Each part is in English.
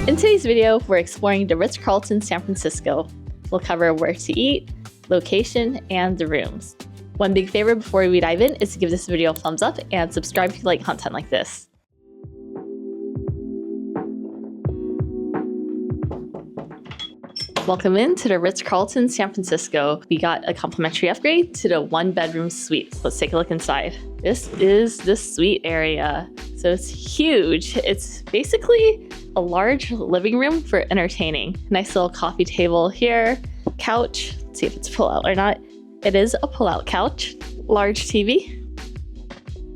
In today's video, we're exploring the Ritz-Carlton San Francisco. We'll cover where to eat, location, and the rooms. One big favor before we dive in is to give this video a thumbs up and subscribe if you like content like this. Welcome into the Ritz-Carlton San Francisco. We got a complimentary upgrade to the 1-bedroom suite. Let's take a look inside. This is the suite area. So it's huge. It's basically a large living room for entertaining. Nice little coffee table here, couch. Let's see if it's pull-out or not. It is a pull-out couch, large TV.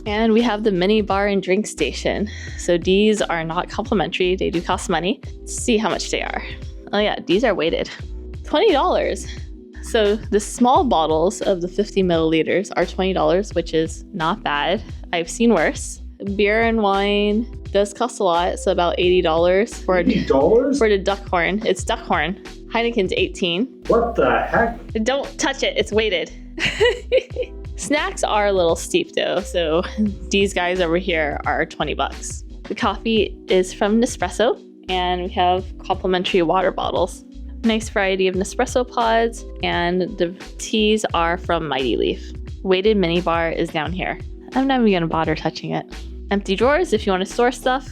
And we have the mini bar and drink station. So these are not complimentary. They do cost money. Let's see how much they are. Oh yeah, these are weighted. $20. So the small bottles of the 50 milliliters are $20, which is not bad. I've seen worse. Beer and wine does cost a lot, so about $80 for $80? For the Duckhorn. It's Duckhorn. Heineken's $18. What the heck? Don't touch it, it's weighted. Snacks are a little steep though, so these guys over here are 20 bucks. The coffee is from Nespresso, and we have complimentary water bottles. Nice variety of Nespresso pods, and the teas are from Mighty Leaf. Weighted mini bar is down here. I'm not even gonna bother touching it. Empty drawers if you want to store stuff,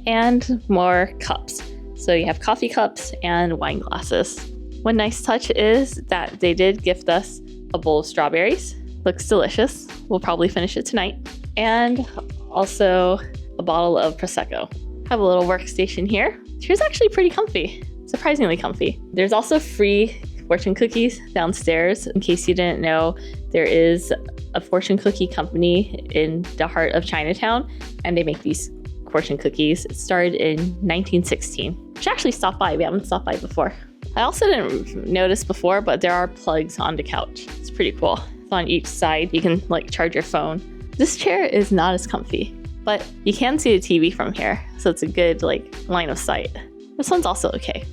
and more cups. So you have coffee cups and wine glasses. One nice touch is that they did gift us a bowl of strawberries. Looks delicious. We'll probably finish it tonight. And also a bottle of Prosecco. Have a little workstation here. Here's actually pretty comfy, surprisingly comfy. There's also free fortune cookies downstairs. In case you didn't know, there is a fortune cookie company in the heart of Chinatown, and they make these fortune cookies. It started in 1916. We should actually stop by. We haven't stopped by before. I also didn't notice before, but there are plugs on the couch. It's pretty cool. It's on each side. You can like charge your phone. This chair is not as comfy, but you can see the TV from here, so it's a good line of sight. This one's also okay.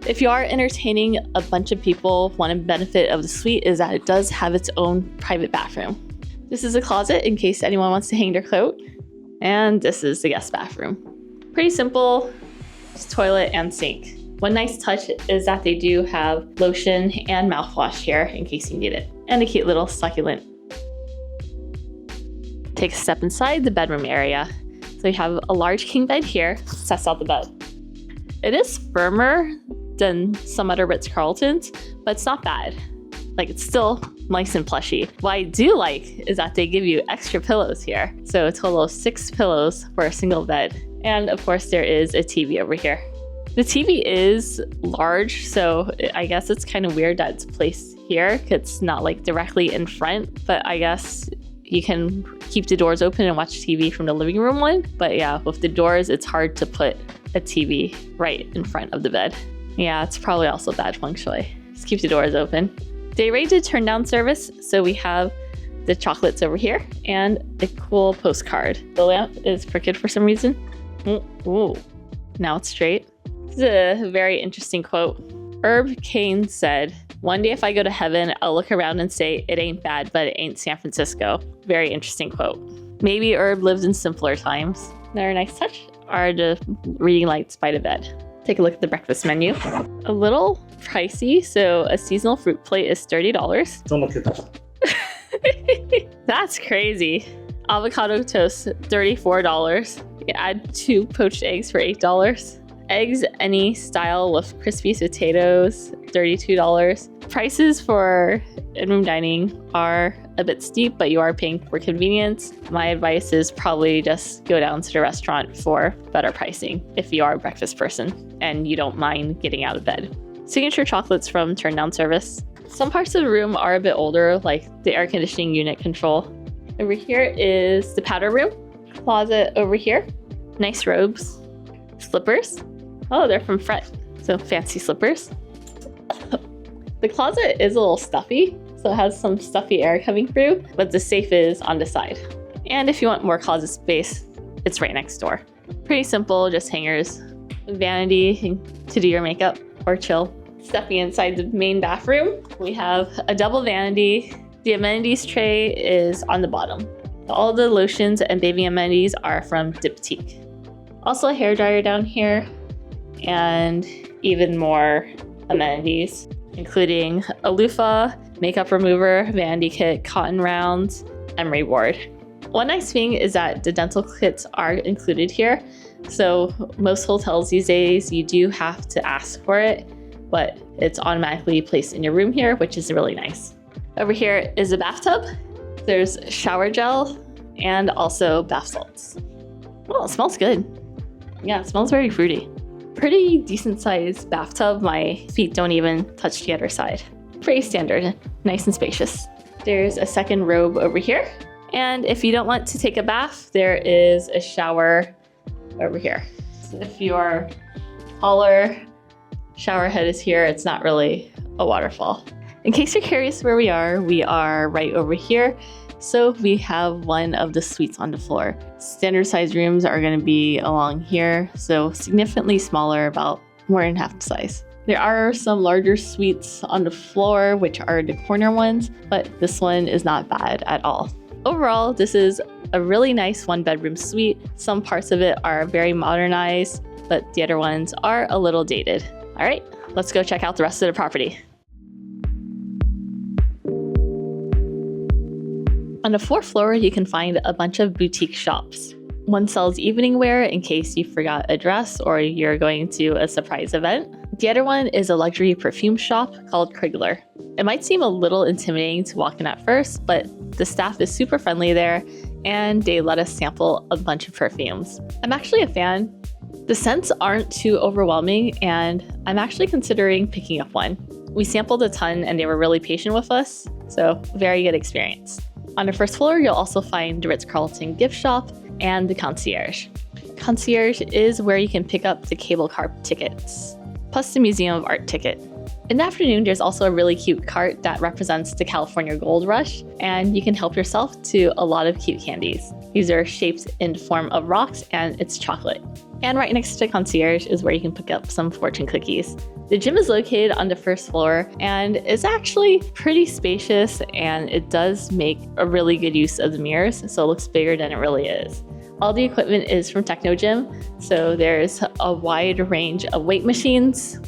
If you are entertaining a bunch of people, one benefit of the suite is that it does have its own private bathroom. This is a closet in case anyone wants to hang their coat, and this is the guest bathroom. Pretty simple, just toilet and sink. One nice touch is that they do have lotion and mouthwash here in case you need it, and a cute little succulent. Take a step inside the bedroom area. So you have a large king bed here, sets out the bed. It is firmer than some other Ritz-Carltons, but it's not bad. It's still nice and plushy. What I do like is that they give you extra pillows here. So a total of 6 pillows for a single bed. And of course there is a TV over here. The TV is large, so I guess it's kind of weird that it's placed here. It's not directly in front, but I guess you can keep the doors open and watch TV from the living room one. But yeah, with the doors, it's hard to put a TV right in front of the bed. Yeah, it's probably also bad feng shui. Just keep the doors open. They rated turn down service, so we have the chocolates over here and a cool postcard. The lamp is crooked for some reason. Ooh, now it's straight. This is a very interesting quote. Herb Cain said, "One day if I go to heaven, I'll look around and say, it ain't bad, but it ain't San Francisco." Very interesting quote. Maybe Herb lived in simpler times. Another nice touch are the reading lights by the bed. Take a look at the breakfast menu. A little pricey, so a seasonal fruit plate is $30. Don't look at that. That's crazy. Avocado toast, $34. You can add 2 poached eggs for $8. Eggs any style with crispy potatoes, $32. Prices for in-room dining are a bit steep, but you are paying for convenience. My advice is probably just go down to the restaurant for better pricing if you are a breakfast person and you don't mind getting out of bed. Signature chocolates from turn down service. Some parts of the room are a bit older, like the air conditioning unit control. Over here is the powder room. Closet over here. Nice robes. Slippers. Oh, they're from Fret, so fancy slippers. The closet is a little stuffy, so it has some stuffy air coming through, but the safe is on the side. And if you want more closet space, it's right next door. Pretty simple, just hangers, vanity to do your makeup or chill. Stepping inside the main bathroom, we have a double vanity. The amenities tray is on the bottom. All the lotions and baby amenities are from Diptyque. Also a hairdryer down here. and even more amenities, including a loofah, makeup remover, vanity kit, cotton rounds, emery board. One nice thing is that the dental kits are included here. So most hotels these days, you do have to ask for it, but it's automatically placed in your room here, which is really nice. Over here is a bathtub. There's shower gel and also bath salts. Oh, it smells good. Yeah, it smells very fruity. Pretty decent sized bathtub. My feet don't even touch the other side. Pretty standard, nice and spacious. There's a second robe over here. And if you don't want to take a bath, there is a shower over here. So if you're taller, shower head is here. It's not really a waterfall. In case you're curious where we are right over here. So we have one of the suites on the floor. Standard size rooms are going to be along here, so significantly smaller, about more than half the size. There are some larger suites on the floor, which are the corner ones, but this one is not bad at all. Overall, this is a really nice one-bedroom suite. Some parts of it are very modernized, but the other ones are a little dated. All right, let's go check out the rest of the property. On the fourth floor, you can find a bunch of boutique shops. One sells evening wear in case you forgot a dress or you're going to a surprise event. The other one is a luxury perfume shop called Krigler. It might seem a little intimidating to walk in at first, but the staff is super friendly there and they let us sample a bunch of perfumes. I'm actually a fan. The scents aren't too overwhelming and I'm actually considering picking up one. We sampled a ton and they were really patient with us, so very good experience. On the first floor, you'll also find the Ritz-Carlton gift shop and the concierge. Concierge is where you can pick up the cable car tickets, plus the Museum of Art ticket. In the afternoon, there's also a really cute cart that represents the California Gold Rush, and you can help yourself to a lot of cute candies. These are shaped in the form of rocks and it's chocolate. And right next to concierge is where you can pick up some fortune cookies. The gym is located on the first floor and it's actually pretty spacious, and it does make a really good use of the mirrors, so it looks bigger than it really is. All the equipment is from Techno Gym, so there's a wide range of weight machines,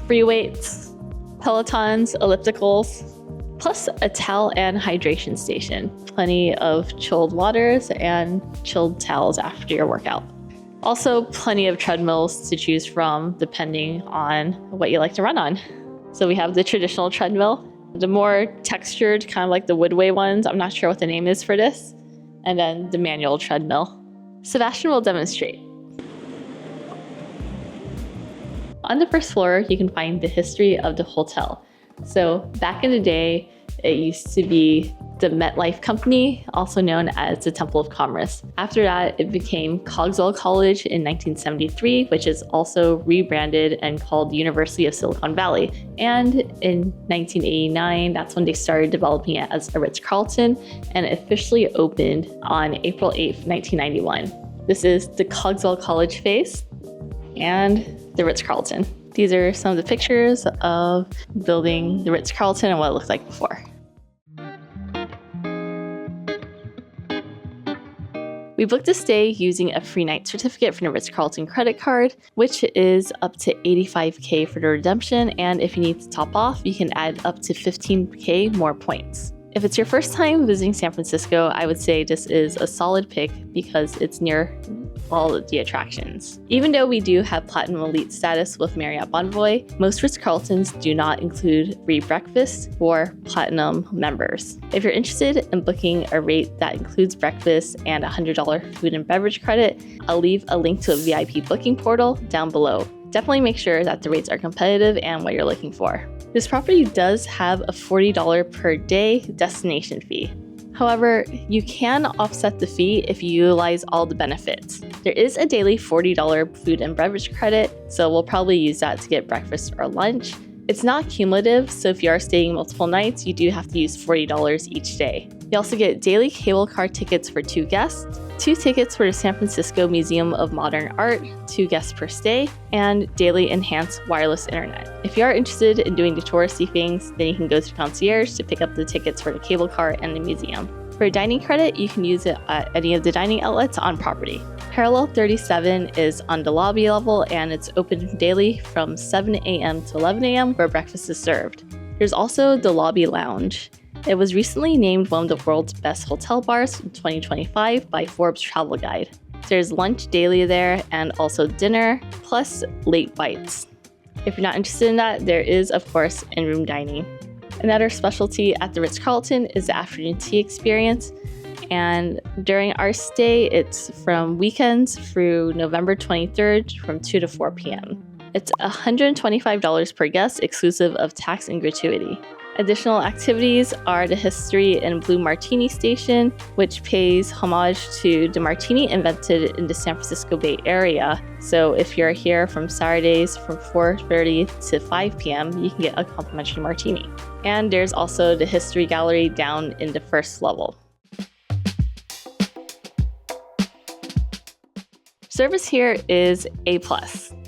free weights, Pelotons, ellipticals, plus a towel and hydration station. Plenty of chilled waters and chilled towels after your workout. Also, plenty of treadmills to choose from depending on what you like to run on. So we have the traditional treadmill, the more textured, kind of like the Woodway ones. I'm not sure what the name is for this. And then the manual treadmill. Sebastian will demonstrate. On the first floor, you can find the history of the hotel. So back in the day, it used to be the MetLife Company, also known as the Temple of Commerce. After that, it became Cogswell College in 1973, which is also rebranded and called the University of Silicon Valley. And in 1989, that's when they started developing it as a Ritz-Carlton, and it officially opened on April 8th, 1991. This is the Cogswell College face and the Ritz-Carlton. These are some of the pictures of building the Ritz-Carlton and what it looked like before. We booked a stay using a free night certificate from the Ritz-Carlton credit card, which is up to $85K for the redemption, and if you need to top off, you can add up to $15K more points. If it's your first time visiting San Francisco, I would say this is a solid pick because it's near all of the attractions. Even though we do have Platinum Elite status with Marriott Bonvoy, most Ritz-Carltons do not include free breakfast for Platinum members. If you're interested in booking a rate that includes breakfast and a $100 food and beverage credit, I'll leave a link to a VIP booking portal down below. Definitely make sure that the rates are competitive and what you're looking for. This property does have a $40 per day destination fee. However, you can offset the fee if you utilize all the benefits. There is a daily $40 food and beverage credit, so we'll probably use that to get breakfast or lunch. It's not cumulative, so if you are staying multiple nights, you do have to use $40 each day. You also get daily cable car tickets for 2 guests, 2 tickets for the San Francisco Museum of Modern Art, 2 guests per stay, and daily enhanced wireless internet. If you are interested in doing the touristy things, then you can go to the concierge to pick up the tickets for the cable car and the museum. For a dining credit, you can use it at any of the dining outlets on property. Parallel 37 is on the lobby level, and it's open daily from 7 a.m. to 11 a.m. where breakfast is served. There's also the lobby lounge. It was recently named one of the world's best hotel bars in 2025 by Forbes Travel Guide. There's lunch daily there and also dinner, plus late bites. If you're not interested in that, there is, of course, in-room dining. Another specialty at the Ritz-Carlton is the afternoon tea experience. And during our stay, it's from weekends through November 23rd from 2 to 4 p.m. It's $125 per guest, exclusive of tax and gratuity. Additional activities are the History and Blue Martini Station, which pays homage to the martini invented in the San Francisco Bay Area. So if you're here from Saturdays from 4:30 to 5 p.m., you can get a complimentary martini. And there's also the History Gallery down in the first level. Service here is A+.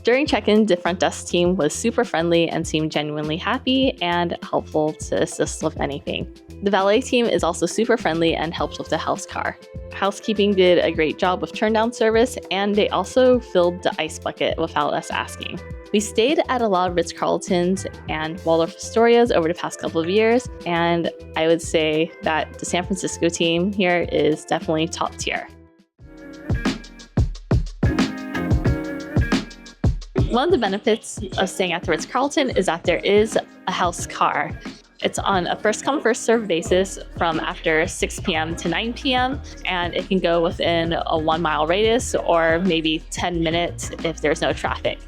During check-in, the front desk team was super friendly and seemed genuinely happy and helpful to assist with anything. The valet team is also super friendly and helps with the house car. Housekeeping did a great job with turn-down service, and they also filled the ice bucket without us asking. We stayed at a lot of Ritz-Carltons and Waldorf Astorias over the past couple of years, and I would say that the San Francisco team here is definitely top tier. One of the benefits of staying at the Ritz-Carlton is that there is a house car. It's on a first-come, first-served basis from after 6 p.m. to 9 p.m., and it can go within a 1-mile radius or maybe 10 minutes if there's no traffic.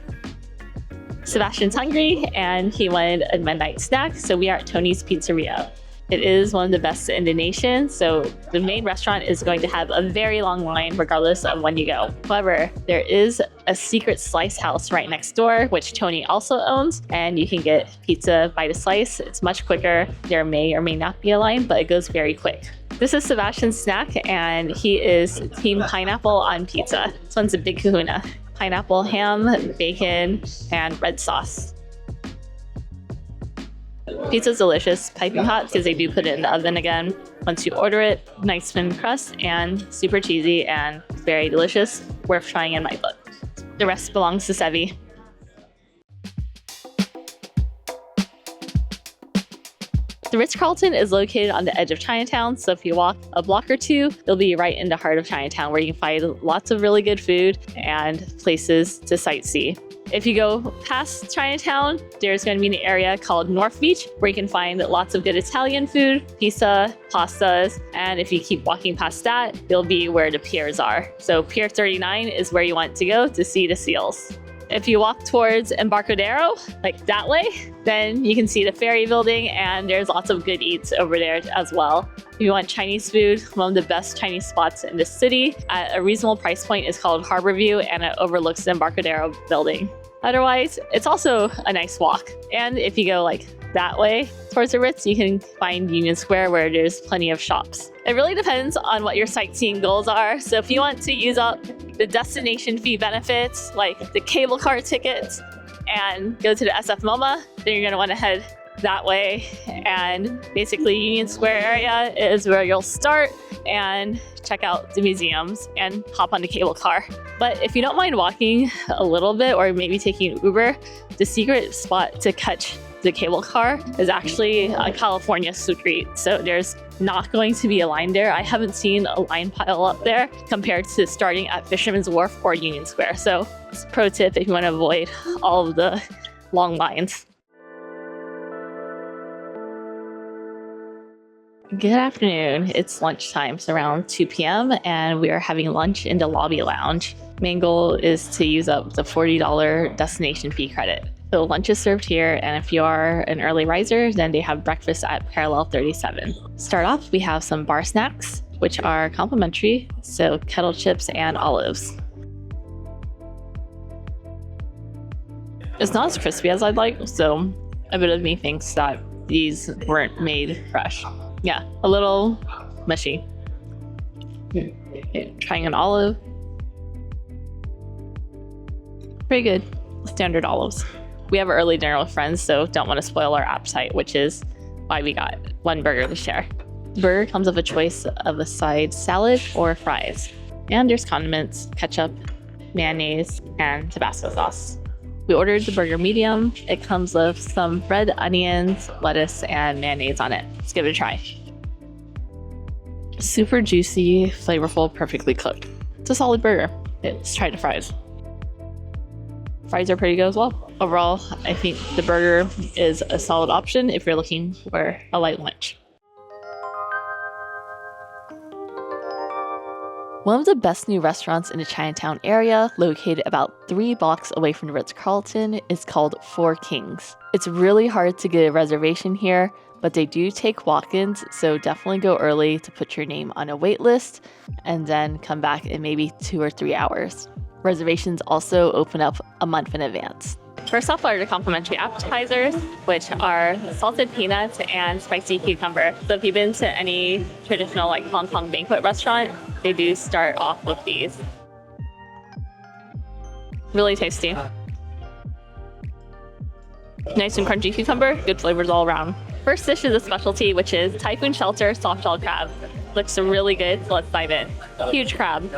Sebastian's hungry, and he wanted a midnight snack, so we are at Tony's Pizzeria. It is one of the best in the nation, so the main restaurant is going to have a very long line regardless of when you go. However, there is a secret slice house right next door, which Tony also owns, and you can get pizza by the slice. It's much quicker. There may or may not be a line, but it goes very quick. This is Sebastian's snack, and he is team pineapple on pizza. This one's a big kahuna. Pineapple, ham, bacon, and red sauce. Pizza's delicious, piping hot because they do put it in the oven again. Once you order it, nice thin crust and super cheesy and very delicious, worth trying in my book. The rest belongs to Sevi. The Ritz-Carlton is located on the edge of Chinatown, so if you walk a block or two, you'll be right in the heart of Chinatown where you can find lots of really good food and places to sightsee. If you go past Chinatown, there's going to be an area called North Beach where you can find lots of good Italian food, pizza, pastas, and if you keep walking past that, you'll be where the piers are. So Pier 39 is where you want to go to see the seals. If you walk towards Embarcadero, like that way, then you can see the ferry building and there's lots of good eats over there as well. If you want Chinese food, one of the best Chinese spots in the city at a reasonable price point is called Harbor View, and it overlooks the Embarcadero building. Otherwise, it's also a nice walk. And if you go like that way towards the Ritz, you can find Union Square where there's plenty of shops. It really depends on what your sightseeing goals are. So if you want to use up the destination fee benefits, like the cable car tickets, and go to the SF MoMA, then you're gonna wanna head that way. And basically Union Square area is where you'll start and check out the museums and hop on the cable car. But if you don't mind walking a little bit or maybe taking an Uber, the secret spot to catch the cable car is actually on California Street. So there's not going to be a line there. I haven't seen a line pile up there compared to starting at Fisherman's Wharf or Union Square. So it's a pro tip if you want to avoid all of the long lines. Good afternoon. It's lunchtime, it's around 2 p.m. and we are having lunch in the lobby lounge. Main goal is to use up the $40 destination fee credit. So lunch is served here, and if you are an early riser, then they have breakfast at Parallel 37. Start off, we have some bar snacks, which are complimentary, so kettle chips and olives. It's not as crispy as I'd like, so a bit of me thinks that these weren't made fresh. Yeah, a little mushy. Okay, trying an olive. Pretty good. Standard olives. We have an early dinner with friends, so don't want to spoil our appetite, which is why we got one burger to share. The burger comes with a choice of a side salad or fries. And there's condiments, ketchup, mayonnaise, and Tabasco sauce. We ordered the burger medium. It comes with some red onions, lettuce, and mayonnaise on it. Let's give it a try. Super juicy, flavorful, perfectly cooked. It's a solid burger. Let's try the fries. Fries are pretty good as well. Overall, I think the burger is a solid option if you're looking for a light lunch. One of the best new restaurants in the Chinatown area, located about 3 blocks away from the Ritz-Carlton, is called Four Kings. It's really hard to get a reservation here, but they do take walk-ins, so definitely go early to put your name on a wait list and then come back in maybe 2 or 3 hours. Reservations also open up a month in advance. First off are the complimentary appetizers, which are salted peanuts and spicy cucumber. So if you've been to any traditional like Hong Kong banquet restaurant, they do start off with these. Really tasty. Nice and crunchy cucumber, good flavors all around. First dish is a specialty, which is Typhoon Shelter soft shell crab. Looks really good, so let's dive in. Huge crab.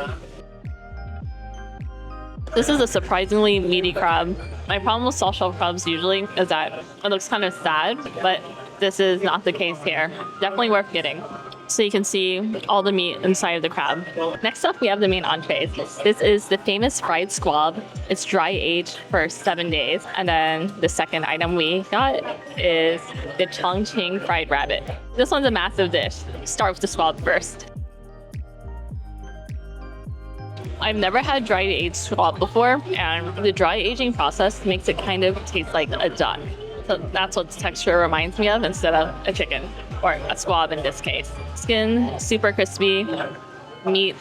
This is a surprisingly meaty crab. My problem with soft shell crabs usually is that it looks kind of sad, but this is not the case here. Definitely worth getting. So you can see all the meat inside of the crab. Next up, we have the main entrees. This is the famous fried squab. It's dry aged for 7 days. And then the second item we got is the Chongqing fried rabbit. This one's a massive dish. Start with the squab first. I've never had dry aged squab before, and the dry aging process makes it kind of taste like a duck. So that's what the texture reminds me of instead of a chicken, or a squab in this case. Skin, super crispy. Meat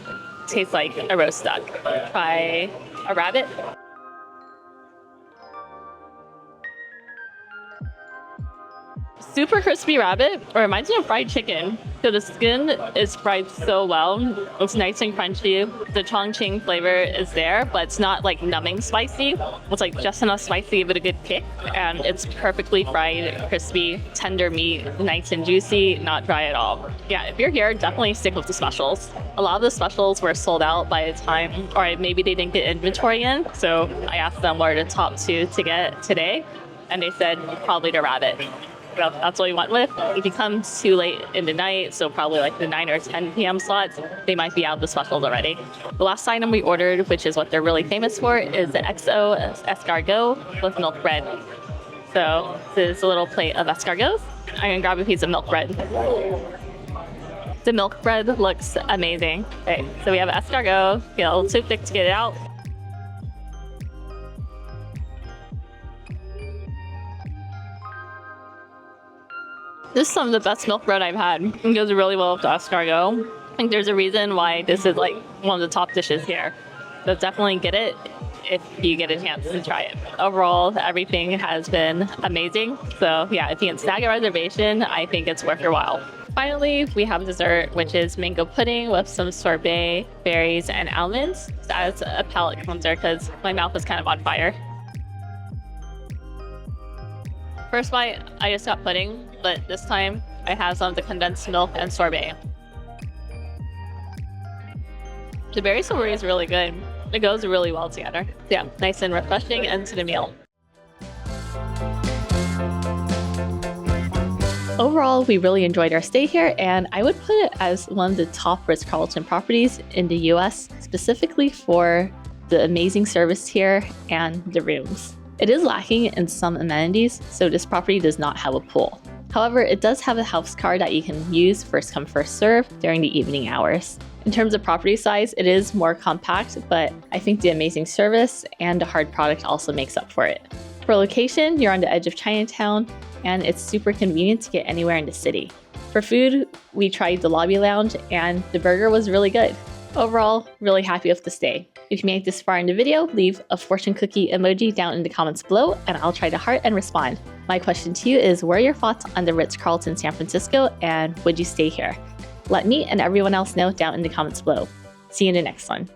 tastes like a roast duck. Try a rabbit. Super crispy rabbit, or reminds me of fried chicken. So the skin is fried so well. It's nice and crunchy. The Chongqing flavor is there, but it's not like numbing spicy. It's like just enough spicy to give it a good kick. And it's perfectly fried, crispy, tender meat, nice and juicy, not dry at all. Yeah, if you're here, definitely stick with the specials. A lot of the specials were sold out by the time, or maybe they didn't get inventory in. So I asked them what are the top 2 to get today, and they said probably the rabbit. Well, that's what we went with. If you come too late in the night, so probably like the 9 or 10 p.m. slots, they might be out of the specials already. The last item we ordered, which is what they're really famous for, is the XO escargot with milk bread. So this is a little plate of escargots. I'm gonna grab a piece of milk bread. The milk bread looks amazing. Okay, so we have escargot, get a little too thick to get it out. This is some of the best milk bread I've had. It goes really well with the escargot. I think there's a reason why this is like one of the top dishes here. So definitely get it if you get a chance to try it. Overall, everything has been amazing. So yeah, if you can snag a reservation, I think it's worth your while. Finally, we have dessert, which is mango pudding with some sorbet, berries, and almonds. As a palate cleanser because my mouth is kind of on fire. First bite, I just got pudding, but this time I have some of the condensed milk and sorbet. The berry sorbet is really good. It goes really well together. Yeah, nice and refreshing end to the meal. Overall, we really enjoyed our stay here, and I would put it as one of the top Ritz-Carlton properties in the US, specifically for the amazing service here and the rooms. It is lacking in some amenities, so this property does not have a pool. However, it does have a house car that you can use first come first serve during the evening hours. In terms of property size, it is more compact, but I think the amazing service and the hard product also makes up for it. For location, you're on the edge of Chinatown, and it's super convenient to get anywhere in the city. For food, we tried the lobby lounge, and the burger was really good. Overall, really happy with the stay. If you made it this far in the video, leave a fortune cookie emoji down in the comments below, and I'll try to heart and respond. My question to you is, what are your thoughts on the Ritz-Carlton San Francisco, and would you stay here? Let me and everyone else know down in the comments below. See you in the next one.